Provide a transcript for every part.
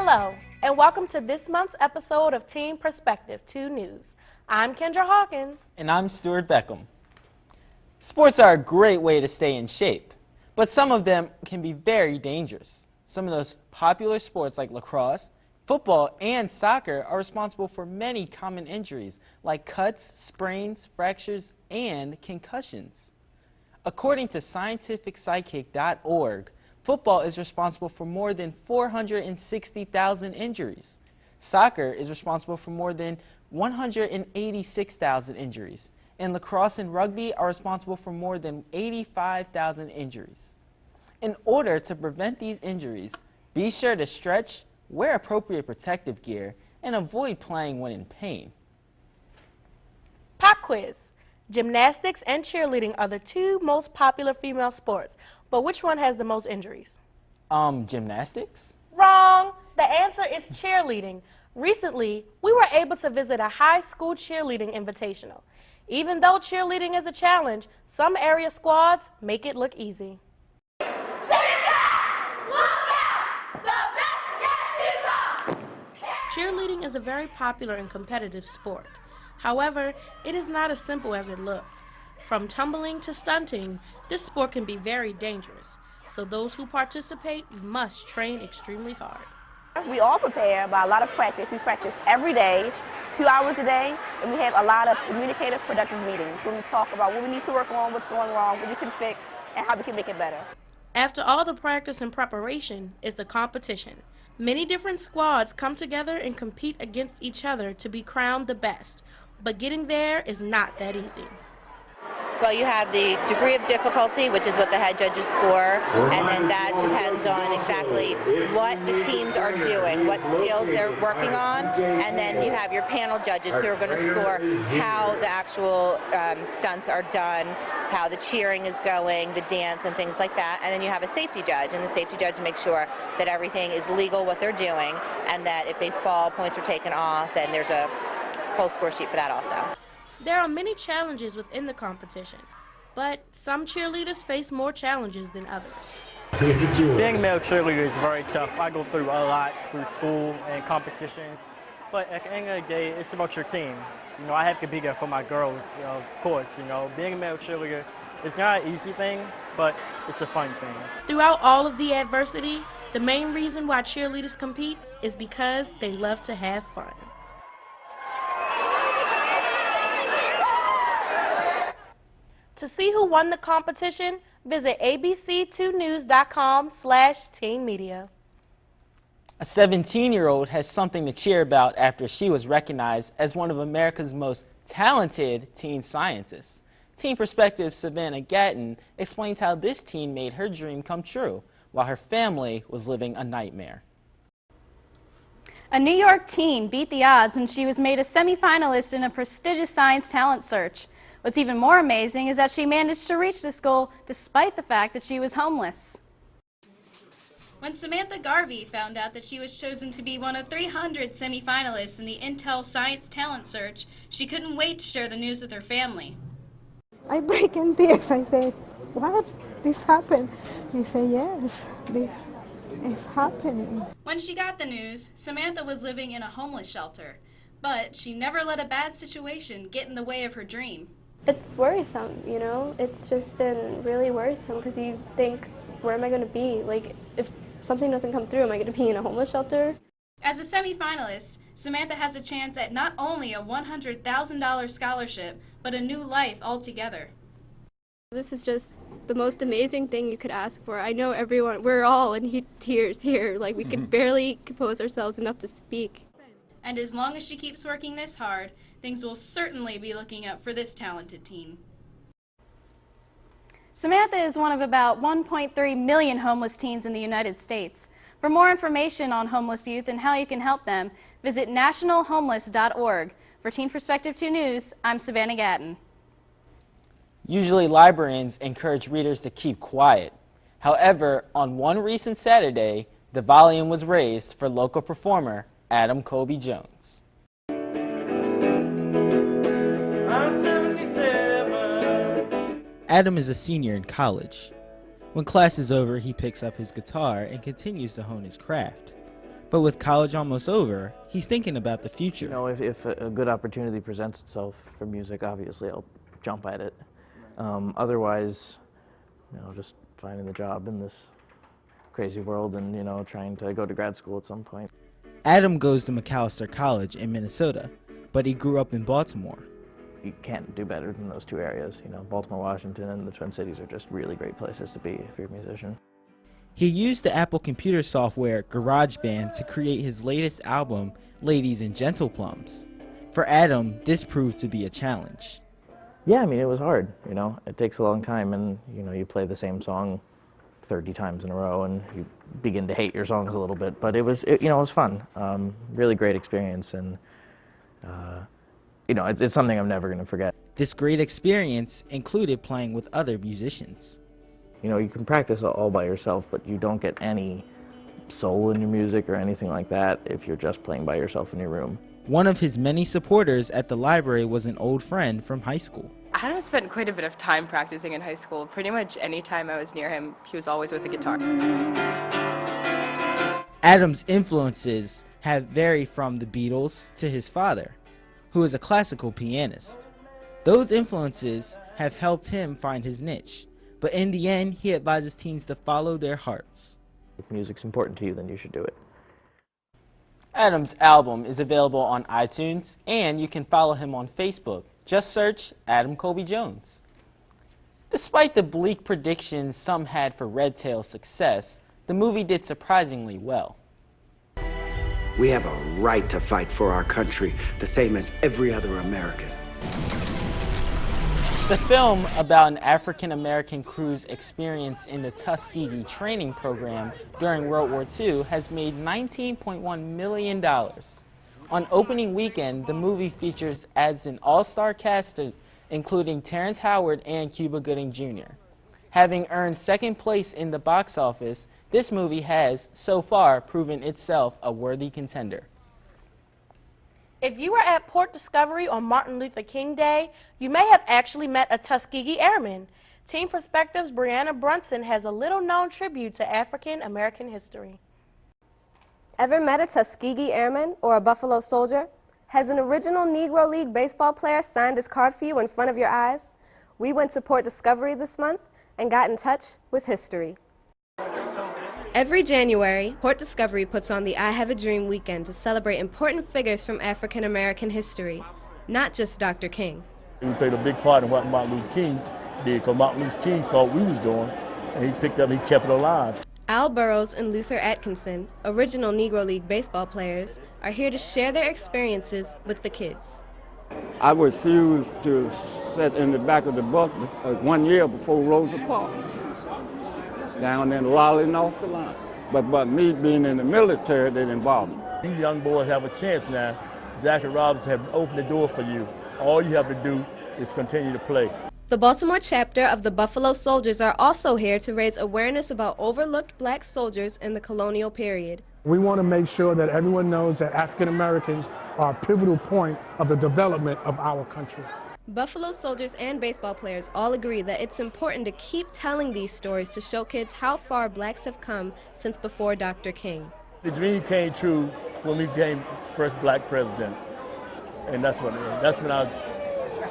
Hello, and welcome to this month's episode of Team Perspective 2 News. I'm Kendra Hawkins. And I'm Stuart Beckham. Sports are a great way to stay in shape, but some of them can be very dangerous. Some of those popular sports like lacrosse, football, and soccer are responsible for many common injuries like cuts, sprains, fractures, and concussions. According to scientificpsychic.org, football is responsible for more than 460,000 injuries. Soccer is responsible for more than 186,000 injuries. And lacrosse and rugby are responsible for more than 85,000 injuries. In order to prevent these injuries, be sure to stretch, wear appropriate protective gear, and avoid playing when in pain. Pop quiz. Gymnastics and cheerleading are the two most popular female sports, but which one has the most injuries? Gymnastics? Wrong. The answer is cheerleading. Recently, we were able to visit a high school cheerleading invitational. Even though cheerleading is a challenge, some area squads make it look easy. Cheerleading is a very popular and competitive sport. However, it is not as simple as it looks. From tumbling to stunting, this sport can be very dangerous. So those who participate must train extremely hard. We all prepare by a lot of practice. We practice every day, 2 hours a day, and we have a lot of communicative, productive meetings where we talk about what we need to work on, what's going wrong, what we can fix, and how we can make it better. After all the practice and preparation is the competition. Many different squads come together and compete against each other to be crowned the best, but getting there is not that easy. Well, you have the degree of difficulty, which is what the head judges score, and then that depends on exactly what the teams are doing, what skills they're working on, and then you have your panel judges who are going to score how the actual stunts are done, how the cheering is going, the dance and things like that, and then you have a safety judge, and the safety judge makes sure that everything is legal, what they're doing, and that if they fall, points are taken off, and there's a whole score sheet for that also. There are many challenges within the competition, but some cheerleaders face more challenges than others. Being a male cheerleader is very tough. I go through a lot through school and competitions, but at the end of the day, it's about your team. You know, I have to be there for my girls, of course. You know, being a male cheerleader is not an easy thing, but it's a fun thing. Throughout all of the adversity, the main reason why cheerleaders compete is because they love to have fun. To see who won the competition, visit abc2news.com/teenmedia. A 17-year-old has something to cheer about after she was recognized as one of America's most talented teen scientists. Teen Perspective's Savannah Gatton explains how this teen made her dream come true while her family was living a nightmare. A New York teen beat the odds when she was made a semifinalist in a prestigious science talent search. What's even more amazing is that she managed to reach this goal despite the fact that she was homeless. When Samantha Garvey found out that she was chosen to be one of 300 semifinalists in the Intel Science Talent Search, she couldn't wait to share the news with her family. I break in tears. I say, what? This happened? They say, yes, this is happening. When she got the news, Samantha was living in a homeless shelter, but she never let a bad situation get in the way of her dream. It's worrisome, you know? It's just been really worrisome because you think, where am I going to be? Like, if something doesn't come through, am I going to be in a homeless shelter? As a semifinalist, Samantha has a chance at not only a $100,000 scholarship, but a new life altogether. This is just the most amazing thing you could ask for. I know everyone, we're all in tears here. Like, we could barely compose ourselves enough to speak. And as long as she keeps working this hard, things will certainly be looking up for this talented teen. Samantha is one of about 1.3 million homeless teens in the United States. For more information on homeless youth and how you can help them, visit nationalhomeless.org. For Teen Perspective 2 News, I'm Savannah Gatton. Usually librarians encourage readers to keep quiet. However, on one recent Saturday, the volume was raised for local performer Adam Kobe Jones. Adam is a senior in college. When class is over, he picks up his guitar and continues to hone his craft. But with college almost over, he's thinking about the future. You know, if a good opportunity presents itself for music, obviously I'll jump at it. Otherwise, you know, just finding the job in this crazy world and, you know, trying to go to grad school at some point. Adam goes to McAllister College in Minnesota, but he grew up in Baltimore. You can't do better than those two areas. You know, Baltimore, Washington, and the Twin Cities are just really great places to be if you're a musician. He used the Apple computer software GarageBand to create his latest album, Ladies and Gentleplums. For Adam, this proved to be a challenge. Yeah, I mean, it was hard, you know. It takes a long time, and, you know, you play the same song 30 times in a row, and you begin to hate your songs a little bit. But it was fun. Really great experience, and, you know, it's something I'm never going to forget. This great experience included playing with other musicians. You know, you can practice all by yourself, but you don't get any soul in your music or anything like that if you're just playing by yourself in your room. One of his many supporters at the library was an old friend from high school. Adam spent quite a bit of time practicing in high school. Pretty much any time I was near him, he was always with a guitar. Adam's influences have varied from the Beatles to his father, who is a classical pianist. Those influences have helped him find his niche, but in the end, he advises teens to follow their hearts. If music's important to you, then you should do it. Adam's album is available on iTunes, and you can follow him on Facebook. Just search Adam Colby Jones. Despite the bleak predictions some had for Red Tail's success, the movie did surprisingly well. We have a right to fight for our country, the same as every other American. The film, about an African-American crew's experience in the Tuskegee training program during World War II, has made $19.1 million. On opening weekend, the movie features as an all-star cast including Terrence Howard and Cuba Gooding Jr. Having earned second place in the box office, this movie has, so far, proven itself a worthy contender. If you were at Port Discovery on Martin Luther King Day, you may have actually met a Tuskegee Airman. Team Perspective's Brianna Brunson has a little-known tribute to African American history. Ever met a Tuskegee Airman or a Buffalo Soldier? Has an original Negro League baseball player signed his card for you in front of your eyes? We went to Port Discovery this month and got in touch with history. Every January, Port Discovery puts on the I Have a Dream weekend to celebrate important figures from African American history, not just Dr. King. We played a big part in what Martin Luther King did, because Martin Luther King saw what we was doing, and he picked up and he kept it alive. Al Burrows and Luther Atkinson, original Negro League baseball players, are here to share their experiences with the kids. I refused to sit in the back of the bus 1 year before Rosa Parks, down in Raleigh, North Carolina. But me being in the military, they didn't bother me. You young boys have a chance now. Jackie Robinson have opened the door for you. All you have to do is continue to play. The Baltimore chapter of the Buffalo Soldiers are also here to raise awareness about overlooked black soldiers in the colonial period. We want to make sure that everyone knows that African Americans are a pivotal point of the development of our country. Buffalo soldiers and baseball players all agree that it's important to keep telling these stories to show kids how far blacks have come since before Dr. King. The dream came true when we became first black president. And that's when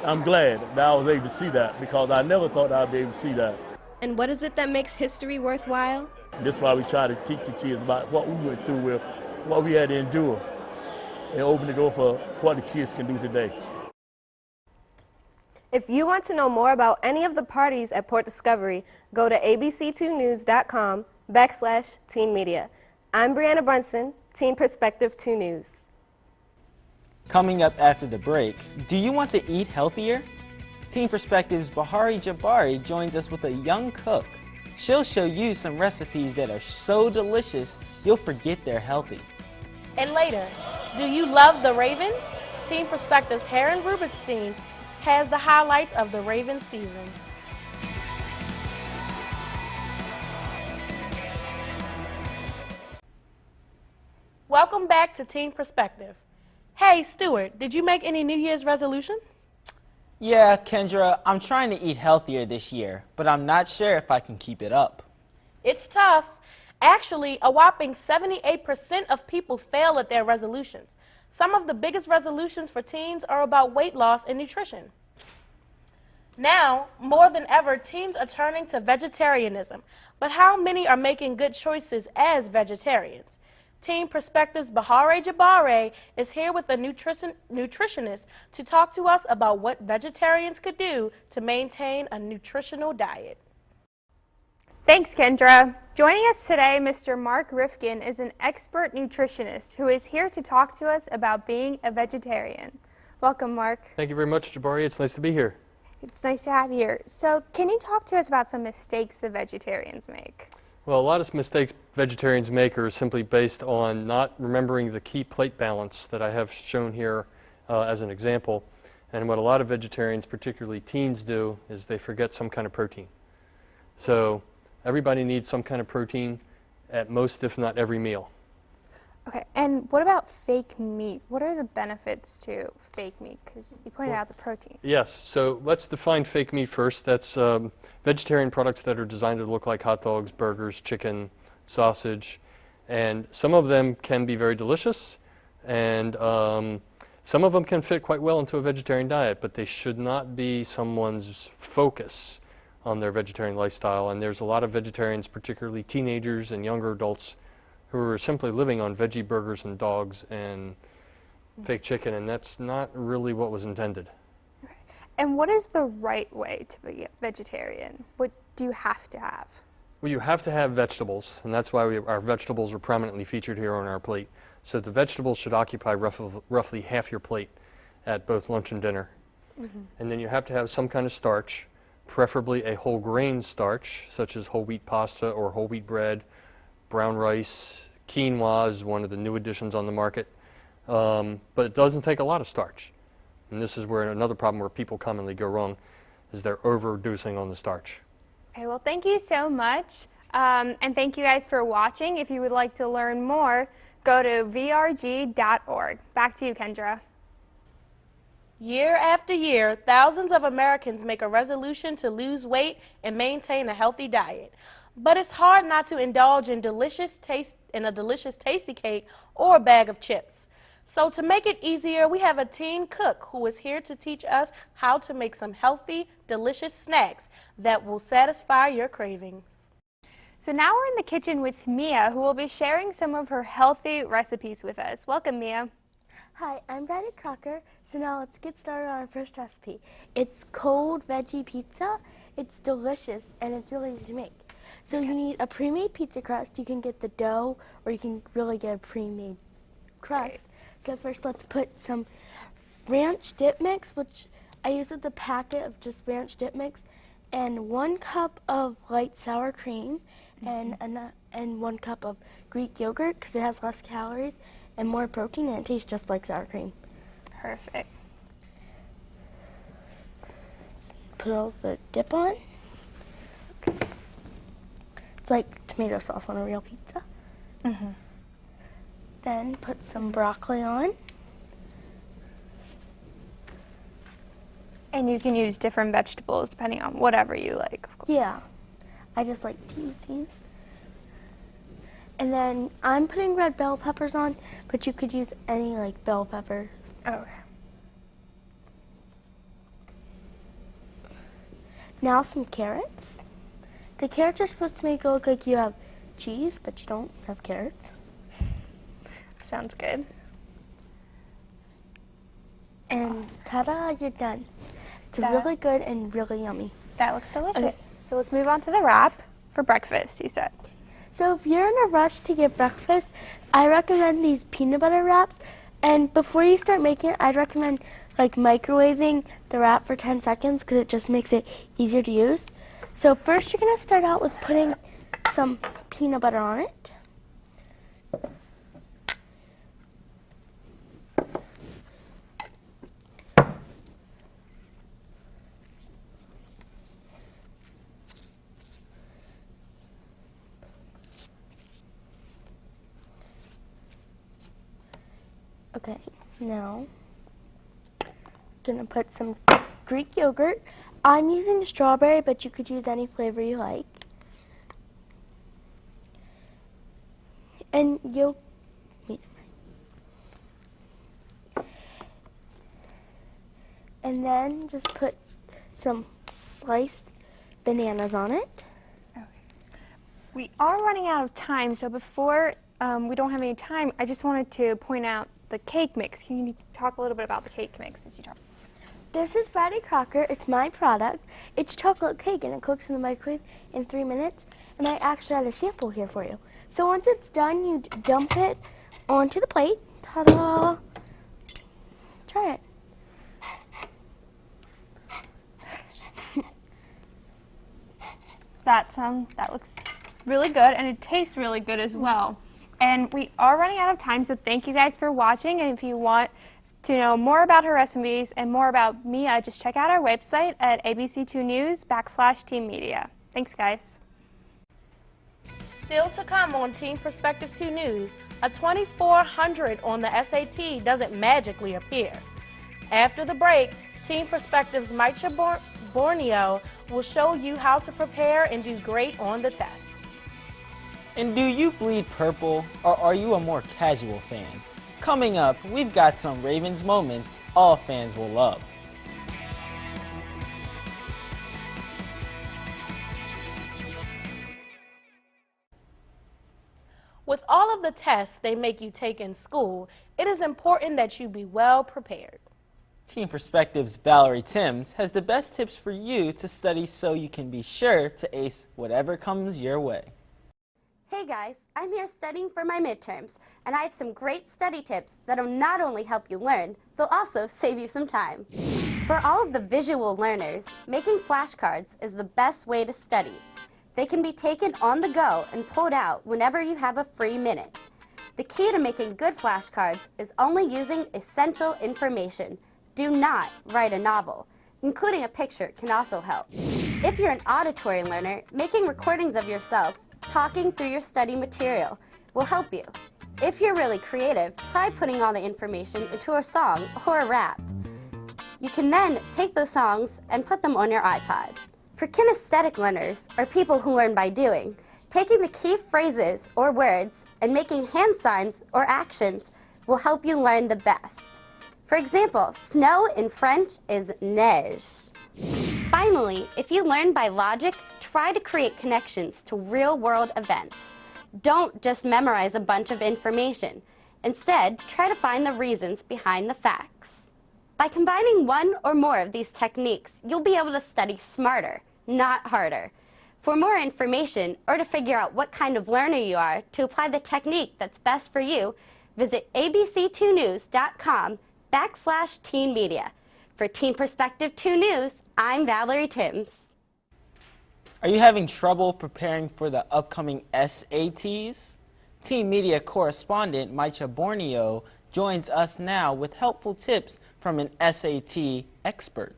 I'm glad that I was able to see that, because I never thought I'd be able to see that. And what is it that makes history worthwhile? This is why we try to teach the kids about what we went through with, what we had to endure, and open the door for what the kids can do today. If you want to know more about any of the parties at Port Discovery, go to abc2news.com/teen media. I'm Brianna Brunson, Teen Perspective 2 News. Coming up after the break, do you want to eat healthier? Teen Perspective's Bahari Jabari joins us with a young cook. She'll show you some recipes that are so delicious, you'll forget they're healthy. And later, do you love the Ravens? Teen Perspective's Heron Rubenstein has the highlights of the Ravens season. Welcome back to Teen Perspective. Hey, Stuart, did you make any New Year's resolutions? Yeah, Kendra, I'm trying to eat healthier this year, but I'm not sure if I can keep it up. It's tough. Actually, a whopping 78% of people fail at their resolutions. Some of the biggest resolutions for teens are about weight loss and nutrition. Now, more than ever, teens are turning to vegetarianism. But how many are making good choices as vegetarians? Teen Perspective's Bahare Jabare is here with a nutritionist to talk to us about what vegetarians could do to maintain a nutritional diet. Thanks, Kendra. Joining us today, Mr. Mark Rifkin is an expert nutritionist who is here to talk to us about being a vegetarian. Welcome, Mark. Thank you very much, Jabari. It's nice to be here. It's nice to have you here. So, can you talk to us about some mistakes the vegetarians make? Well, a lot of mistakes vegetarians make are simply based on not remembering the key plate balance that I have shown here as an example. And what a lot of vegetarians, particularly teens, do is they forget some kind of protein. So everybody needs some kind of protein at most, if not every meal. Okay, and what about fake meat? What are the benefits to fake meat? Because you pointed out the protein. Yes, so let's define fake meat first. That's vegetarian products that are designed to look like hot dogs, burgers, chicken, sausage, and some of them can be very delicious, and some of them can fit quite well into a vegetarian diet, but they should not be someone's focus on their vegetarian lifestyle. And there's a lot of vegetarians, particularly teenagers and younger adults, who are simply living on veggie burgers and dogs and fake chicken, and that's not really what was intended. Okay. And what is the right way to be a vegetarian? What do you have to have? Well, you have to have vegetables, and that's why our vegetables are prominently featured here on our plate. So the vegetables should occupy roughly half your plate at both lunch and dinner. Mm-hmm. And then you have to have some kind of starch, preferably a whole grain starch, such as whole wheat pasta or whole wheat bread, brown rice. Quinoa is one of the new additions on the market, but it doesn't take a lot of starch. And this is where another problem where people commonly go wrong is they're overdosing on the starch. Okay, well, thank you so much, and thank you guys for watching. If you would like to learn more, go to vrg.org. Back to you, Kendra. Year after year, thousands of Americans make a resolution to lose weight and maintain a healthy diet. But it's hard not to indulge in a delicious tasty cake or a bag of chips. So to make it easier, we have a teen cook who is here to teach us how to make some healthy, delicious snacks that will satisfy your cravings. So now we're in the kitchen with Mia, who will be sharing some of her healthy recipes with us. Welcome, Mia. Hi, I'm Bradley Crocker. So now let's get started on our first recipe. It's cold veggie pizza. It's delicious and it's really easy to make. So you need a pre-made pizza crust. You can get the dough or you can really get a pre-made crust. So first let's put some ranch dip mix, which I use with the packet of just ranch dip mix, and 1 cup of light sour cream, and 1 cup of Greek yogurt because it has less calories and more protein, and it tastes just like sour cream. Perfect. Put all the dip on. It's like tomato sauce on a real pizza. Mm-hmm. Then put some broccoli on. And you can use different vegetables depending on whatever you like, of course. Yeah, I just like to use these. And then I'm putting red bell peppers on, but you could use any like bell peppers. Okay. Now some carrots. The carrots are supposed to make it look like you have cheese, but you don't have carrots. Sounds good. And ta-da, you're done. It's really good and really yummy. That looks delicious. Okay. So let's move on to the wrap for breakfast, you said. So if you're in a rush to get breakfast, I recommend these peanut butter wraps. And before you start making it, I'd recommend like microwaving the wrap for 10 seconds because it just makes it easier to use. So first you're going to start out with putting some peanut butter on it. Okay, now I'm gonna put some Greek yogurt. I'm using strawberry, but you could use any flavor you like. And you'll and then just put some sliced bananas on it. Okay. We are running out of time, so before we don't have any time, I just wanted to point out the cake mix. Can you talk a little bit about the cake mix as you talk? This is Bradley Crocker. It's my product. It's chocolate cake, and it cooks in the microwave in 3 minutes. And I actually have a sample here for you. So once it's done, you dump it onto the plate. Ta-da! Try it. That looks really good, and it tastes really good as well. And we are running out of time, so thank you guys for watching. And if you want to know more about her recipes and more about Mia, just check out our website at abc2news.com/Team Media. Thanks, guys. Still to come on Team Perspective 2 News, a 2400 on the SAT doesn't magically appear. After the break, Team Perspective's Maicha Borneo will show you how to prepare and do great on the test. And do you bleed purple, or are you a more casual fan? Coming up, we've got some Ravens moments all fans will love. With all of the tests they make you take in school, it is important that you be well prepared. Team Perspective's Valerie Timms has the best tips for you to study so you can be sure to ace whatever comes your way. Hey guys, I'm here studying for my midterms, and I have some great study tips that'll not only help you learn, they'll also save you some time. For all of the visual learners, making flashcards is the best way to study. They can be taken on the go and pulled out whenever you have a free minute. The key to making good flashcards is only using essential information. Do not write a novel. Including a picture can also help. If you're an auditory learner, making recordings of yourself talking through your study material will help you. If you're really creative, try putting all the information into a song or a rap. You can then take those songs and put them on your iPod. For kinesthetic learners, or people who learn by doing, taking the key phrases or words and making hand signs or actions will help you learn the best. For example, snow in French is neige. Finally, if you learn by logic, try to create connections to real-world events. Don't just memorize a bunch of information. Instead, try to find the reasons behind the facts. By combining one or more of these techniques, you'll be able to study smarter, not harder. For more information, or to figure out what kind of learner you are to apply the technique that's best for you, visit abc2news.com/Teen Media. For Teen Perspective 2 News, I'm Valerie Timms. Are you having trouble preparing for the upcoming SATs? Teen Media correspondent Maicha Borneo joins us now with helpful tips from an SAT expert.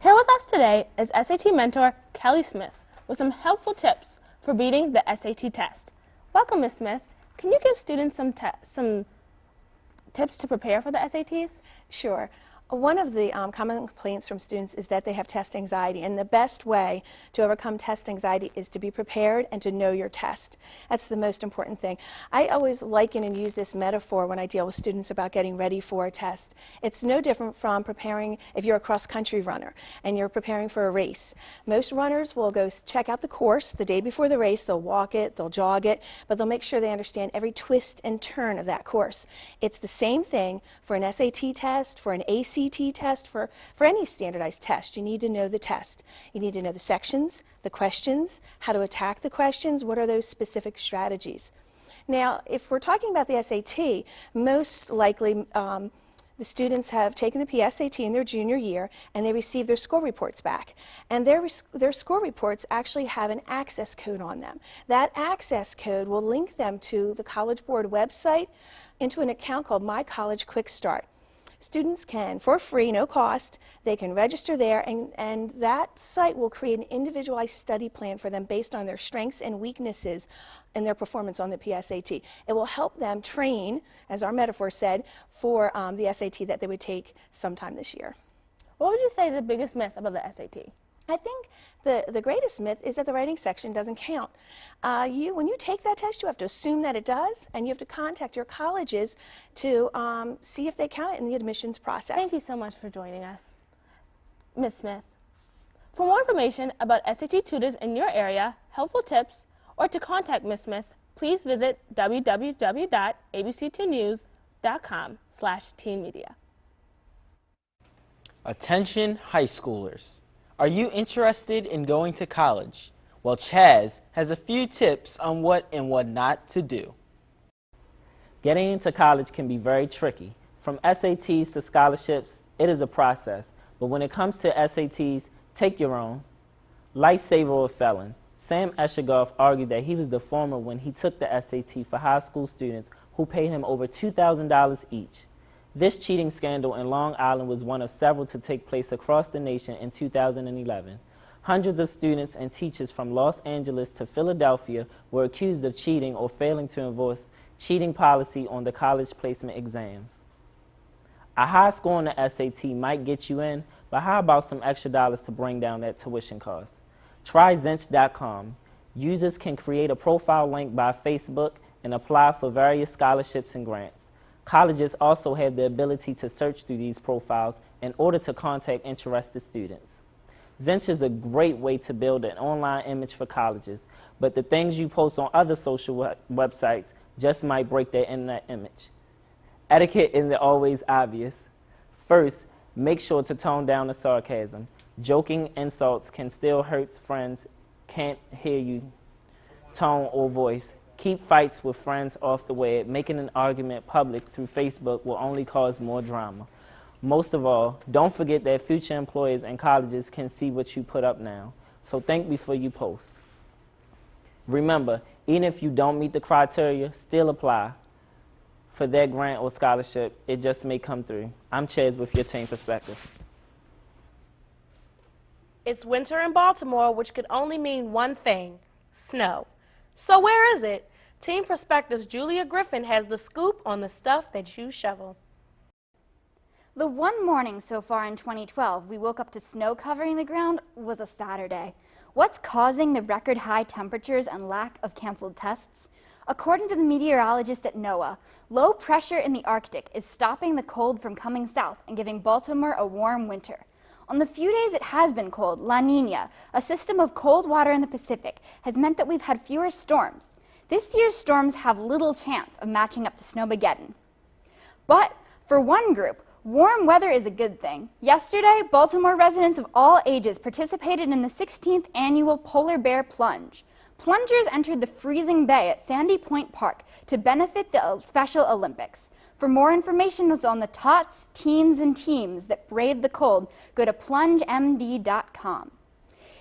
Here with us today is SAT mentor Kelly Smith with some helpful tips for beating the SAT test. Welcome, Ms. Smith. Can you give students some tips to prepare for the SATs? Sure. One of the common complaints from students is that they have test anxiety, and the best way to overcome test anxiety is to be prepared and to know your test. That's the most important thing. I always liken and use this metaphor when I deal with students about getting ready for a test. It's no different from preparing if you're a cross-country runner and you're preparing for a race. Most runners will go check out the course the day before the race. They'll walk it, they'll jog it, but they'll make sure they understand every twist and turn of that course. It's the same thing for an SAT test, for an ACT test, for any standardized test. You need to know the test. You need to know the sections, the questions, how to attack the questions, what are those specific strategies. Now, if we're talking about the SAT, most likely the students have taken the PSAT in their junior year and they receive their score reports back. And their score reports actually have an access code on them. That access code will link them to the College Board website into an account called My College Quick Start. Students can, for free, no cost, they can register there, and that site will create an individualized study plan for them based on their strengths and weaknesses and their performance on the PSAT. It will help them train, as our metaphor said, for the SAT that they would take sometime this year. What would you say is the biggest myth about the SAT? I think the greatest myth is that the writing section doesn't count. When you take that test, you have to assume that it does, and you have to contact your colleges to see if they count it in the admissions process. Thank you so much for joining us, Ms. Smith. For more information about SAT tutors in your area, helpful tips, or to contact Ms. Smith, please visit www.abc2news.com/teenmedia. Attention high schoolers. Are you interested in going to college? Well, Chaz has a few tips on what and what not to do. Getting into college can be very tricky. From SATs to scholarships, it is a process. But when it comes to SATs, take your own. Lifesaver or felon. Sam Eschergoff argued that he was the former when he took the SAT for high school students who paid him over $2,000 each. This cheating scandal in Long Island was one of several to take place across the nation in 2011. Hundreds of students and teachers from Los Angeles to Philadelphia were accused of cheating or failing to enforce cheating policy on the college placement exams. A high score on the SAT might get you in, but how about some extra dollars to bring down that tuition cost? Try Zench.com. Users can create a profile link by Facebook and apply for various scholarships and grants. Colleges also have the ability to search through these profiles in order to contact interested students. Zench is a great way to build an online image for colleges, but the things you post on other social websites just might break their internet image. Etiquette isn't always obvious. First, make sure to tone down the sarcasm. Joking insults can still hurt friends, can't hear you, tone or voice. Keep fights with friends off the web. Making an argument public through Facebook will only cause more drama. Most of all, don't forget that future employers and colleges can see what you put up now. So think before you post. Remember, even if you don't meet the criteria, still apply for that grant or scholarship. It just may come through. I'm Chaz with your Team Perspective. It's winter in Baltimore, which could only mean one thing: snow. So where is it? Team Perspective's Julia Griffin has the scoop on the stuff that you shovel. The one morning so far in 2012 we woke up to snow covering the ground was a Saturday. What's causing the record high temperatures and lack of canceled tests? According to the meteorologist at NOAA, low pressure in the Arctic is stopping the cold from coming south and giving Baltimore a warm winter. On the few days it has been cold, La Nina, a system of cold water in the Pacific, has meant that we've had fewer storms. This year's storms have little chance of matching up to Snowmageddon. But for one group, warm weather is a good thing. Yesterday, Baltimore residents of all ages participated in the 16th annual Polar Bear Plunge. Plungers entered the freezing bay at Sandy Point Park to benefit the Special Olympics. For more information on the tots, teens, and teams that braved the cold, go to plungemd.com.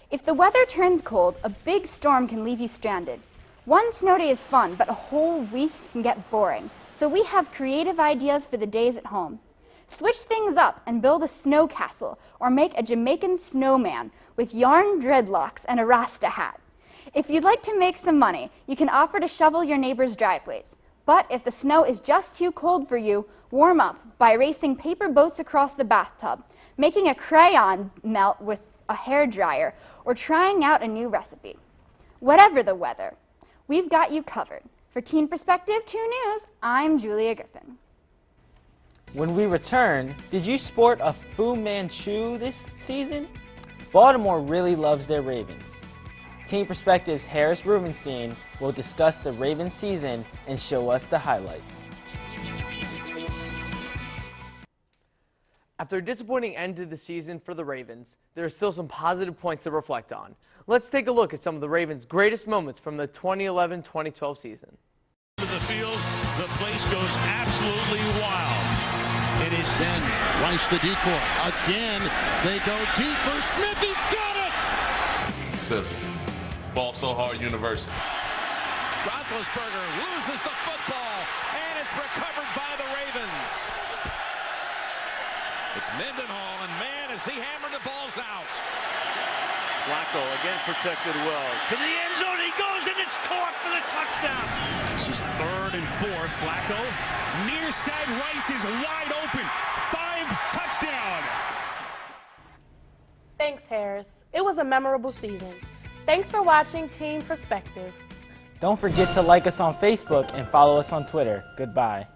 If the weather turns cold, a big storm can leave you stranded. One snow day is fun, but a whole week can get boring. So we have creative ideas for the days at home. Switch things up and build a snow castle or make a Jamaican snowman with yarn dreadlocks and a Rasta hat. If you'd like to make some money, you can offer to shovel your neighbor's driveways. But if the snow is just too cold for you, warm up by racing paper boats across the bathtub, making a crayon melt with a hairdryer, or trying out a new recipe. Whatever the weather, we've got you covered. For Teen Perspective 2 News, I'm Julia Griffin. When we return, did you sport a Fu Manchu this season? Baltimore really loves their Ravens. Team Perspective's Harris Rubenstein will discuss the Ravens season and show us the highlights. After a disappointing end to the season for the Ravens, there are still some positive points to reflect on. Let's take a look at some of the Ravens' greatest moments from the 2011-2012 season. To the field, the place goes absolutely wild. It is then Rice the decoy. Again, they go deep for Smith. He's got it! Sizzle. Ball so hard, University. Roethlisberger loses the football, and it's recovered by the Ravens. It's Mendenhall, and man, as he hammered the balls out. Flacco again protected well. To the end zone he goes, and it's caught for the touchdown. This is 3rd and 4. Flacco, near side Rice is wide open. 5 touchdown. Thanks, Harris. It was a memorable season. Thanks for watching Team Perspective. Don't forget to like us on Facebook and follow us on Twitter. Goodbye.